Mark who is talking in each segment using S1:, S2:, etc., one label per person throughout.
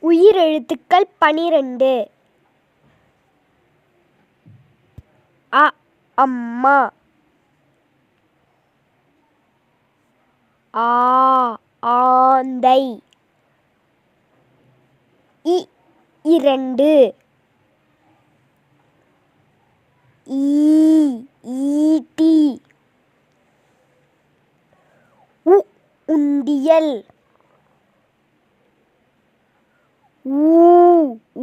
S1: உயிரெழுத்துக்கள் 12. அ அம்மா. ஆ ஆந்தை. இ 2. ஈ ஈட்டி. உ உண்டியல். ஊ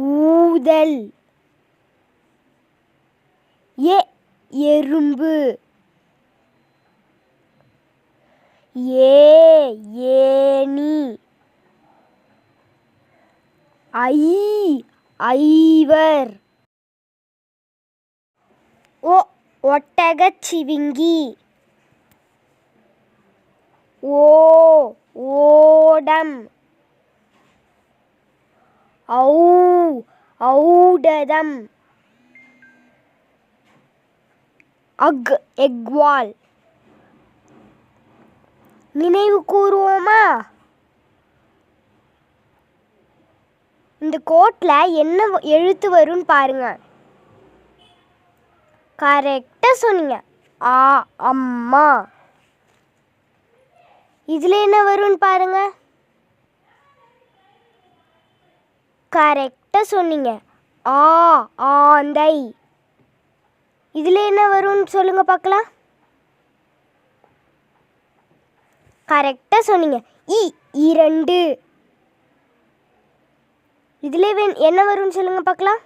S1: ஊதல். எ எறும்பு. ஏ ஏணி. ஐ ஐவர். ஒ ஒட்டகச்சிவிங்கி. ஓ ஓடம். ஔ ஔடதம். அக் எக்வால். நினைவு கூறுவோமா? இந்த கோட்டில் என்ன எழுத்து வரும்னு பாருங்க. கரெக்டாக சொன்னீங்க. ஆ அம்மா. இதில் என்ன வரும்னு பாருங்க. கரெக்டாக சொன்னீங்க. ஆ ஆந்தை. இதில் என்ன வரும்னு சொல்லுங்க பார்க்கலாம். கரெக்டாக சொன்னீங்க. இ 2. இதில் என்ன வரும்னு சொல்லுங்க பார்க்கலாம்.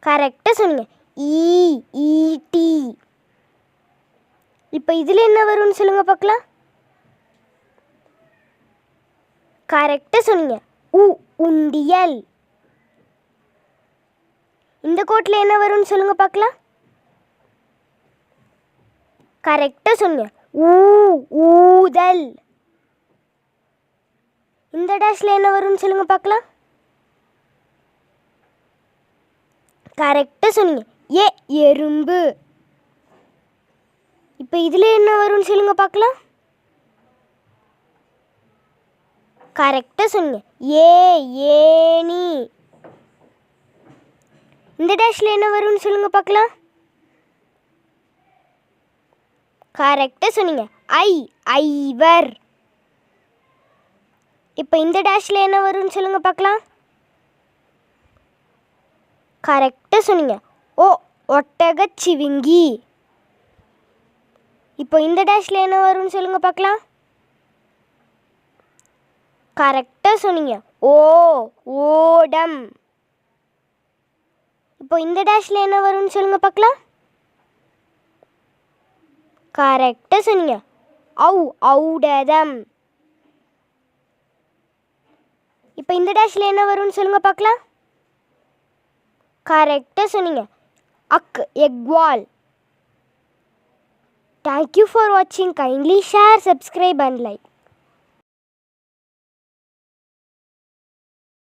S1: கரெக்டாக சொன்னீங்க. ஈ ஈட்டி. இப்போ இதில் என்ன வரும்னு சொல்லுங்க பார்க்கலாம். கரெக்டாக சொன்னீங்க. உ உண்டியல். இந்த கோட்டில் என்ன வரும்னு சொல்லுங்க பார்க்கலாம். கரெக்டாக சொன்னீங்க. ஊ ஊதல். இந்த டேஷில் என்ன வரும்னு சொல்லுங்க பார்க்கலாம். கரெக்டாக சொன்னீங்க. ஏ எறும்பு. இப்போ இதில் என்ன வரும்னு சொல்லுங்க பார்க்கலாம். கரெக்டாக சொன்னீங்க. ஏ ஏணி. இந்த டேஷில் என்ன வரும்னு சொல்லுங்க பார்க்கலாம். கரெக்டாக சொன்னீங்க. ஐ ஐவர். இப்போ இந்த டேஷில் என்ன வரும்னு சொல்லுங்க பார்க்கலாம். கரெக்டாக சொன்னீங்க. ஓ ஒட்டகச்சிவிங்கி. இப்போ இந்த டேஷில் என்ன வரும்னு சொல்லுங்க பார்க்கலாம். கரெக்டாக சொன்னீங்க. ஓ ஓடம். இப்போ இந்த டேஷில் என்ன வரும்னு சொல்லுங்க பார்க்கலாம். கரெக்டாக சொன்னீங்க. ஔ ஔடதம். இப்போ இந்த டேஷில் என்ன வரும்னு சொல்லுங்க பார்க்கலாம். கரெக்டாக சொன்னீங்க. அக் எக்வால். Thank you for watching. Kindly share, subscribe and like.